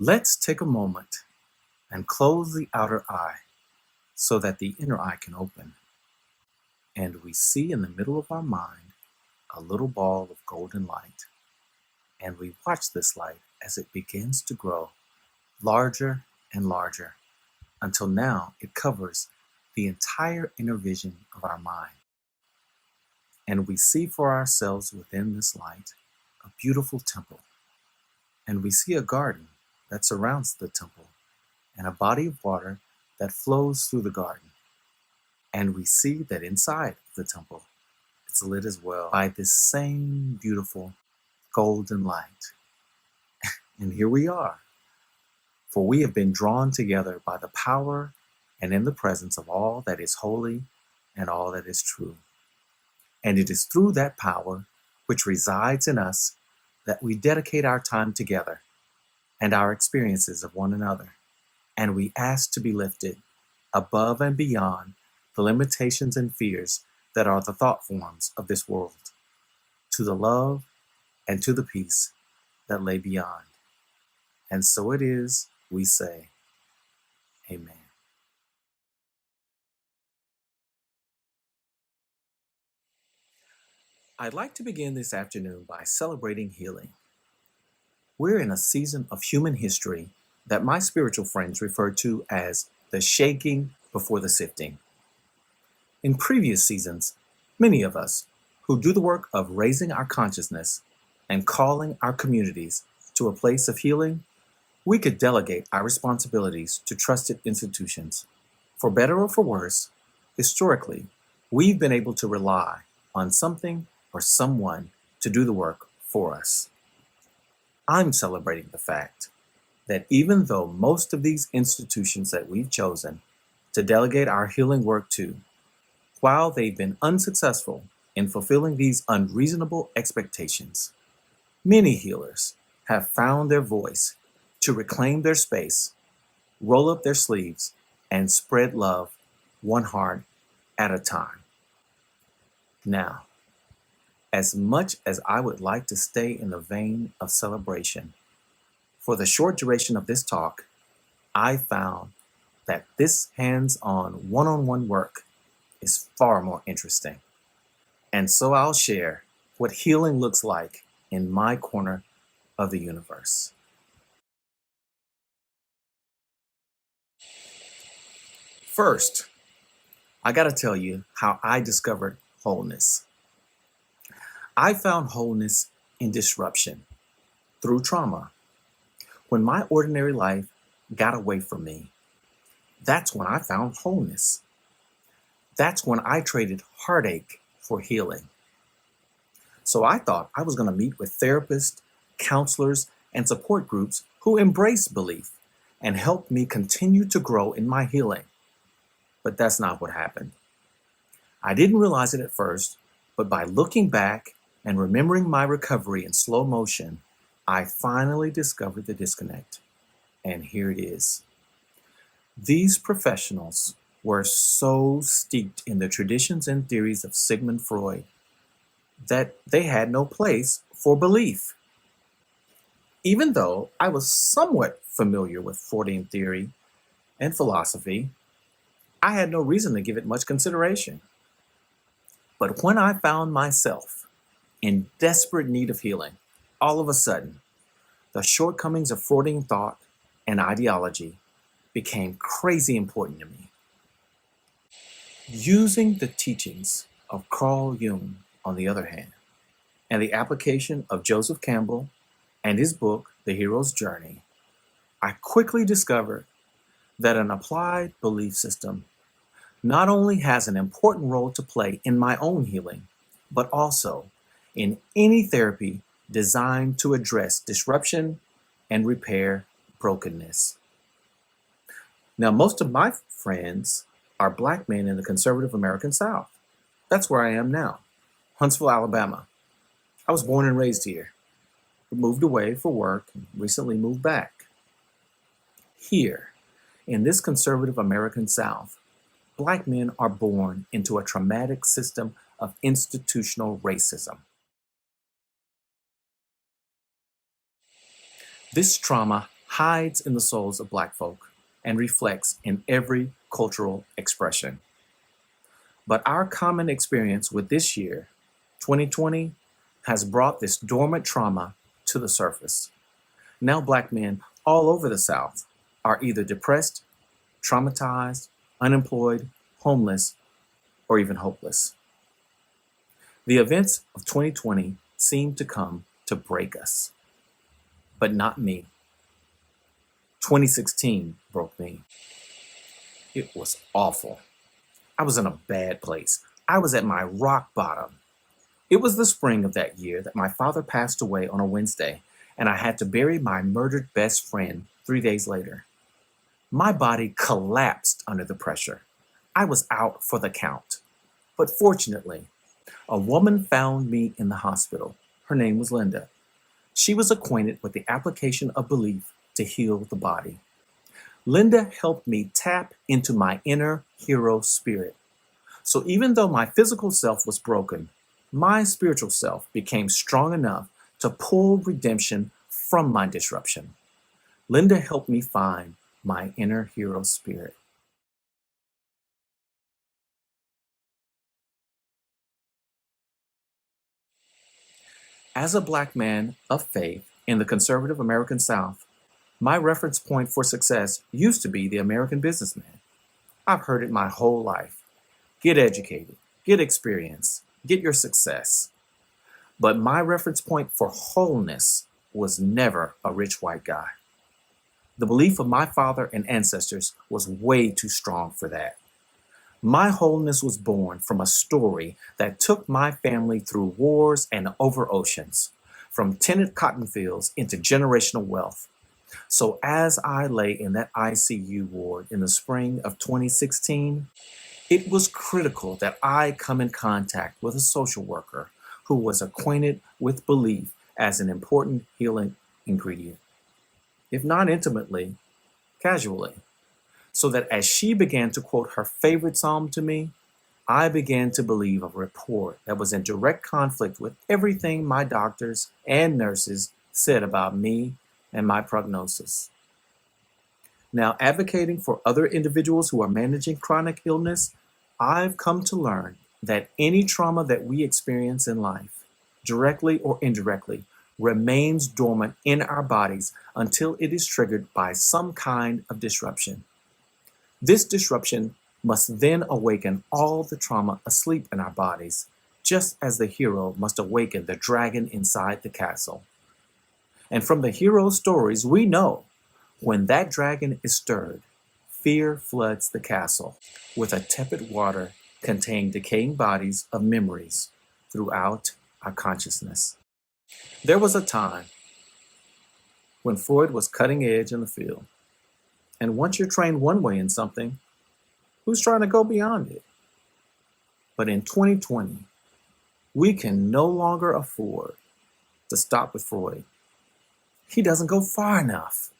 Let's take a moment and close the outer eye so that the inner eye can open. And we see in the middle of our mind a little ball of golden light. And we watch this light as it begins to grow larger and larger until now it covers the entire inner vision of our mind. And we see for ourselves within this light a beautiful temple. And we see a garden that surrounds the temple and a body of water that flows through the garden. And we see that inside the temple, it's lit as well by this same beautiful golden light. And here we are, for we have been drawn together by the power and in the presence of all that is holy and all that is true. And it is through that power which resides in us that we dedicate our time together and our experiences of one another. And we ask to be lifted above and beyond the limitations and fears that are the thought forms of this world, to the love and to the peace that lay beyond. And so it is, we say, Amen. I'd like to begin this afternoon by celebrating healing. We're in a season of human history that my spiritual friends refer to as the shaking before the sifting. In previous seasons, many of us who do the work of raising our consciousness and calling our communities to a place of healing, we could delegate our responsibilities to trusted institutions. For better or for worse, historically, we've been able to rely on something or someone to do the work for us. I'm celebrating the fact that even though most of these institutions that we've chosen to delegate our healing work to, while they've been unsuccessful in fulfilling these unreasonable expectations, many healers have found their voice to reclaim their space, roll up their sleeves, and spread love one heart at a time. Now, as much as I would like to stay in the vein of celebration, for the short duration of this talk, I found that this hands-on, one-on-one work is far more interesting. And so I'll share what healing looks like in my corner of the universe. First, I got to tell you how I discovered wholeness. I found wholeness in disruption through trauma. When my ordinary life got away from me, that's when I found wholeness. That's when I traded heartache for healing. So I thought I was going to meet with therapists, counselors, and support groups who embrace belief and help me continue to grow in my healing. But that's not what happened. I didn't realize it at first, but by looking back and remembering my recovery in slow motion, I finally discovered the disconnect. And here it is. These professionals were so steeped in the traditions and theories of Sigmund Freud that they had no place for belief. Even though I was somewhat familiar with Freudian theory and philosophy, I had no reason to give it much consideration. But when I found myself in desperate need of healing, all of a sudden, the shortcomings of Freudian thought and ideology became crazy important to me. Using the teachings of Carl Jung, on the other hand, and the application of Joseph Campbell and his book, The Hero's Journey, I quickly discovered that an applied belief system not only has an important role to play in my own healing, but also in any therapy designed to address disruption and repair brokenness. Now, most of my friends are Black men in the conservative American South. That's where I am now, Huntsville, Alabama. I was born and raised here, but moved away for work and recently moved back. Here, in this conservative American South, Black men are born into a traumatic system of institutional racism. This trauma hides in the souls of Black folk and reflects in every cultural expression. But our common experience with this year, 2020, has brought this dormant trauma to the surface. Now, Black men all over the South are either depressed, traumatized, unemployed, homeless, or even hopeless. The events of 2020 seem to come to break us, but not me. 2016 broke me. It was awful. I was in a bad place. I was at my rock bottom. It was the spring of that year that my father passed away on a Wednesday, and I had to bury my murdered best friend 3 days later. My body collapsed under the pressure. I was out for the count. But fortunately, a woman found me in the hospital. Her name was Linda. She was acquainted with the application of belief to heal the body. Linda helped me tap into my inner hero spirit. So even though my physical self was broken, my spiritual self became strong enough to pull redemption from my disruption. Linda helped me find my inner hero spirit. As a Black man of faith in the conservative American South, my reference point for success used to be the American businessman. I've heard it my whole life. Get educated, get experience, get your success. But my reference point for wholeness was never a rich white guy. The belief of my father and ancestors was way too strong for that. My wholeness was born from a story that took my family through wars and over oceans, from tenant cotton fields into generational wealth. So as I lay in that ICU ward in the spring of 2016, it was critical that I come in contact with a social worker who was acquainted with belief as an important healing ingredient, if not intimately, casually, so that as she began to quote her favorite psalm to me, I began to believe a report that was in direct conflict with everything my doctors and nurses said about me and my prognosis. Now, advocating for other individuals who are managing chronic illness, I've come to learn that any trauma that we experience in life, directly or indirectly, remains dormant in our bodies until it is triggered by some kind of disruption. This disruption must then awaken all the trauma asleep in our bodies, just as the hero must awaken the dragon inside the castle. And from the hero stories, we know when that dragon is stirred, fear floods the castle with a tepid water containing decaying bodies of memories throughout our consciousness. There was a time when Freud was cutting edge in the field. And once you're trained one way in something, who's trying to go beyond it? But in 2020, we can no longer afford to stop with Freud. He doesn't go far enough.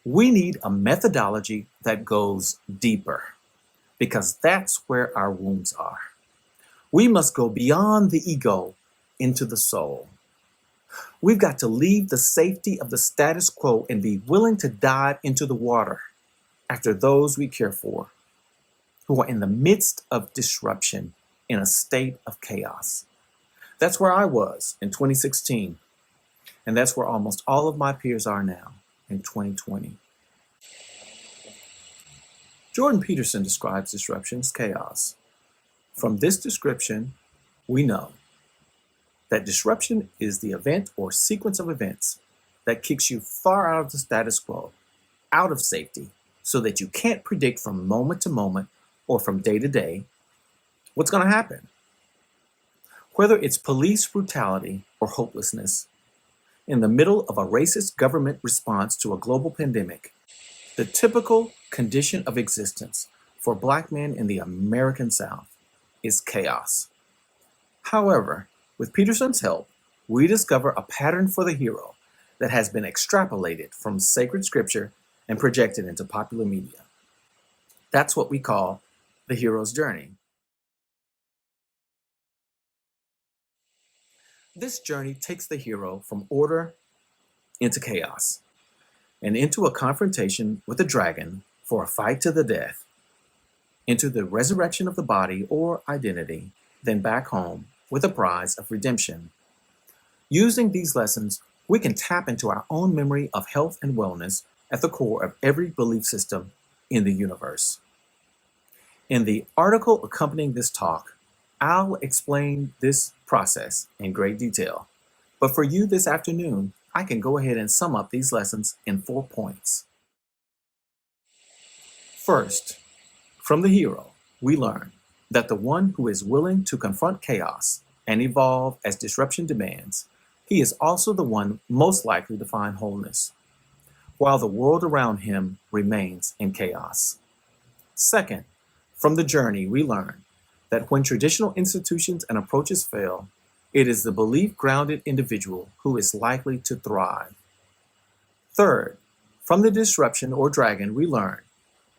We need a methodology that goes deeper, because that's where our wounds are. We must go beyond the ego into the soul. We've got to leave the safety of the status quo and be willing to dive into the water after those we care for, who are in the midst of disruption in a state of chaos. That's where I was in 2016, and that's where almost all of my peers are now in 2020. Jordan Peterson describes disruption as chaos. From this description, we know that disruption is the event or sequence of events that kicks you far out of the status quo, out of safety, so that you can't predict from moment to moment or from day to day what's going to happen. Whether it's police brutality or hopelessness, in the middle of a racist government response to a global pandemic, the typical condition of existence for Black men in the American South is chaos. However, with Peterson's help, we discover a pattern for the hero that has been extrapolated from sacred scripture and projected into popular media. That's what we call the hero's journey. This journey takes the hero from order into chaos. and into a confrontation with a dragon for a fight to the death, into the resurrection of the body or identity, then back home with a prize of redemption. Using these lessons, we can tap into our own memory of health and wellness at the core of every belief system in the universe. In the article accompanying this talk, I'll explain this process in great detail. But for you this afternoon, I can go ahead and sum up these lessons in 4 points. First, from the hero, we learn that the one who is willing to confront chaos and evolve as disruption demands, he is also the one most likely to find wholeness, while the world around him remains in chaos. Second, from the journey, we learn that when traditional institutions and approaches fail, it is the belief-grounded individual who is likely to thrive. Third, from the disruption or dragon, we learn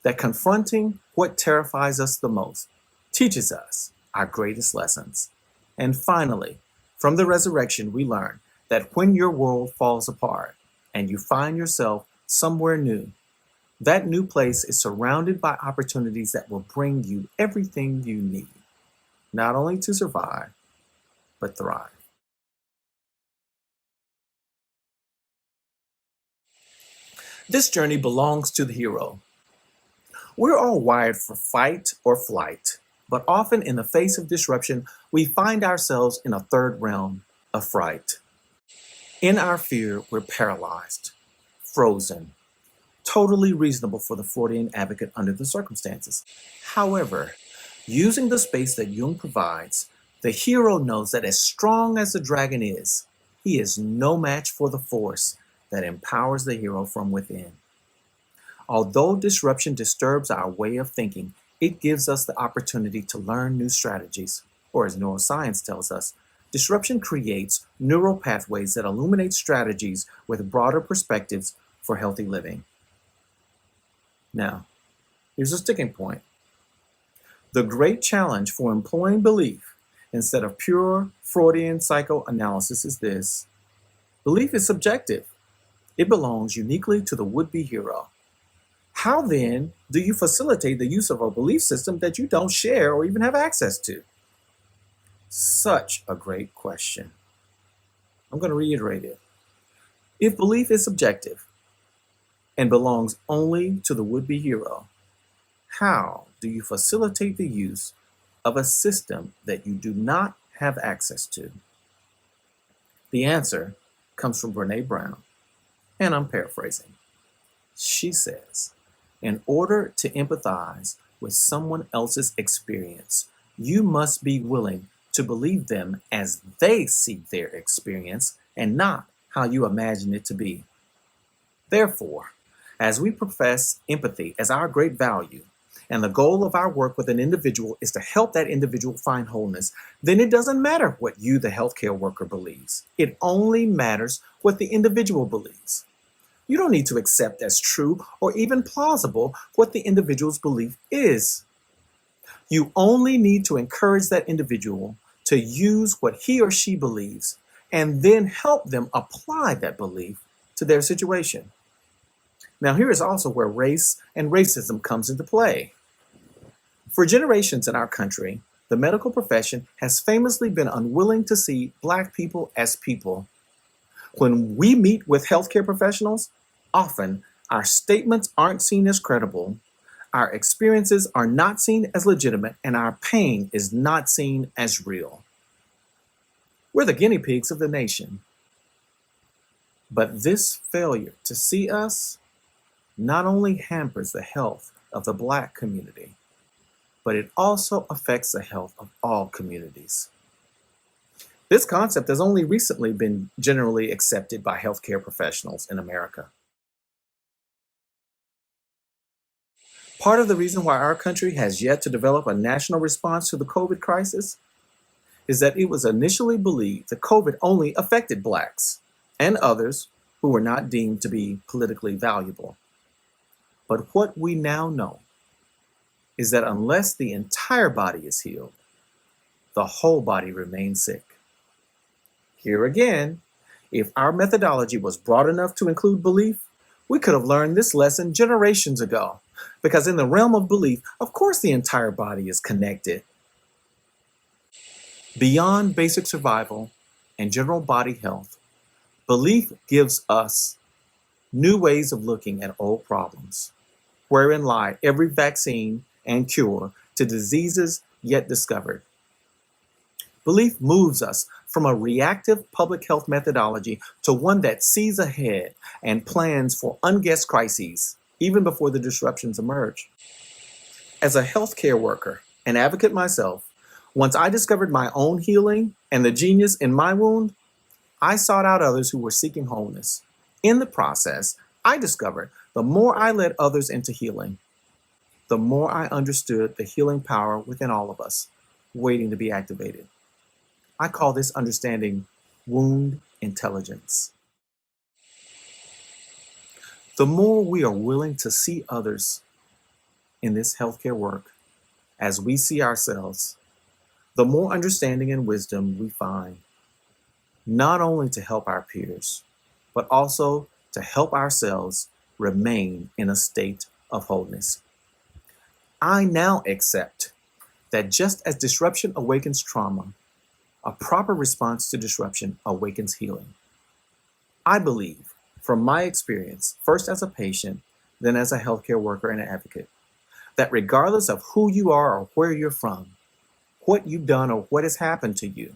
that confronting what terrifies us the most teaches us our greatest lessons. And finally, from the resurrection, we learn that when your world falls apart and you find yourself somewhere new, that new place is surrounded by opportunities that will bring you everything you need, not only to survive, but thrive. This journey belongs to the hero. We're all wired for fight or flight, but often in the face of disruption, we find ourselves in a third realm of fright. In our fear, we're paralyzed, frozen, totally reasonable for the Freudian advocate under the circumstances. However, using the space that Jung provides, the hero knows that as strong as the dragon is, he is no match for the force that empowers the hero from within. Although disruption disturbs our way of thinking, it gives us the opportunity to learn new strategies, or as neuroscience tells us, disruption creates neural pathways that illuminate strategies with broader perspectives for healthy living. Now, here's a sticking point. The great challenge for employing belief instead of pure Freudian psychoanalysis is this: belief is subjective. It belongs uniquely to the would-be hero. How then do you facilitate the use of a belief system that you don't share or even have access to? Such a great question. I'm going to reiterate it. If belief is subjective and belongs only to the would-be hero, how do you facilitate the use of a system that you do not have access to? The answer comes from Brene Brown, and I'm paraphrasing. She says, in order to empathize with someone else's experience, you must be willing to believe them as they see their experience and not how you imagine it to be. Therefore, as we profess empathy as our great value, and the goal of our work with an individual is to help that individual find wholeness, then it doesn't matter what you, the healthcare worker, believes. It only matters what the individual believes. You don't need to accept as true or even plausible what the individual's belief is. You only need to encourage that individual to use what he or she believes and then help them apply that belief to their situation. Now, here is also where race and racism comes into play. For generations in our country, the medical profession has famously been unwilling to see Black people as people. When we meet with healthcare professionals, often our statements aren't seen as credible, our experiences are not seen as legitimate, and our pain is not seen as real. We're the guinea pigs of the nation. But this failure to see us not only hampers the health of the Black community, but it also affects the health of all communities. This concept has only recently been generally accepted by healthcare professionals in America. Part of the reason why our country has yet to develop a national response to the COVID crisis is that it was initially believed that COVID only affected Blacks and others who were not deemed to be politically valuable. But what we now know is that unless the entire body is healed, the whole body remains sick. Here again, if our methodology was broad enough to include belief, We could have learned this lesson generations ago, because in the realm of belief, of course the entire body is connected. Beyond basic survival and general body health, belief gives us new ways of looking at old problems, wherein lie every vaccine and cure to diseases yet discovered. Belief moves us from a reactive public health methodology to one that sees ahead and plans for unguessed crises, even before the disruptions emerge. As a healthcare worker and advocate myself, once I discovered my own healing and the genius in my wound, I sought out others who were seeking wholeness. In the process, I discovered the more I led others into healing, the more I understood the healing power within all of us, waiting to be activated. I call this understanding wound intelligence. The more we are willing to see others in this healthcare work as we see ourselves, the more understanding and wisdom we find, not only to help our peers, but also to help ourselves remain in a state of wholeness. I now accept that just as disruption awakens trauma, a proper response to disruption awakens healing. I believe, from my experience, first as a patient, then as a healthcare worker and an advocate, that regardless of who you are or where you're from, what you've done or what has happened to you,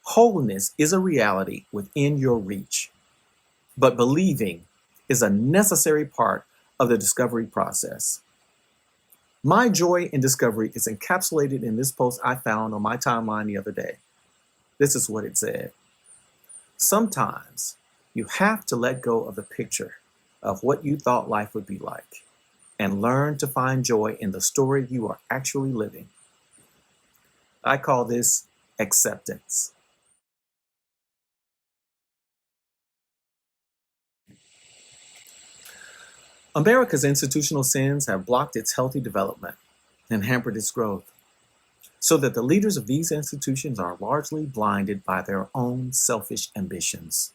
wholeness is a reality within your reach. But believing is a necessary part of the discovery process. My joy in discovery is encapsulated in this post I found on my timeline the other day. This is what it said. Sometimes you have to let go of the picture of what you thought life would be like and learn to find joy in the story you are actually living. I call this acceptance. America's institutional sins have blocked its healthy development and hampered its growth, so that the leaders of these institutions are largely blinded by their own selfish ambitions.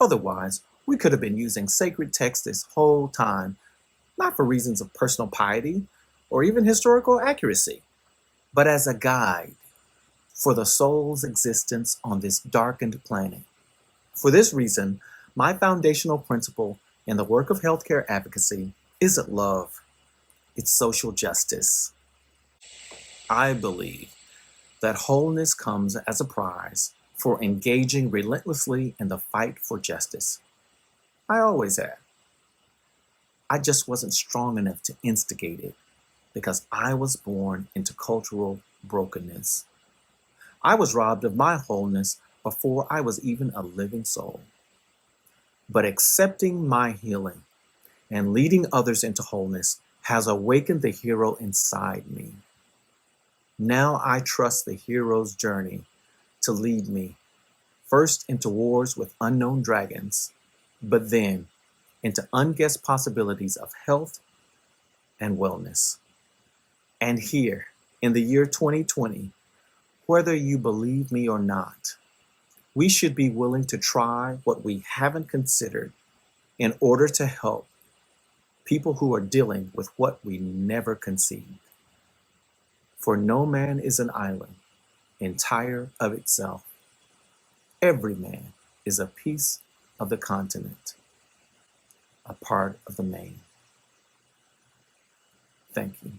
Otherwise, we could have been using sacred text this whole time, not for reasons of personal piety or even historical accuracy, but as a guide for the soul's existence on this darkened planet. For this reason, my foundational principle in the work of healthcare advocacy isn't love, it's social justice. I believe that wholeness comes as a prize for engaging relentlessly in the fight for justice. I always have. I just wasn't strong enough to instigate it because I was born into cultural brokenness. I was robbed of my wholeness before I was even a living soul. But accepting my healing and leading others into wholeness has awakened the hero inside me. Now I trust the hero's journey to lead me first into wars with unknown dragons, but then into unguessed possibilities of health and wellness. And here, in the year 2020, whether you believe me or not, we should be willing to try what we haven't considered in order to help people who are dealing with what we never conceived. For no man is an island, entire of itself. Every man is a piece of the continent, a part of the main. Thank you.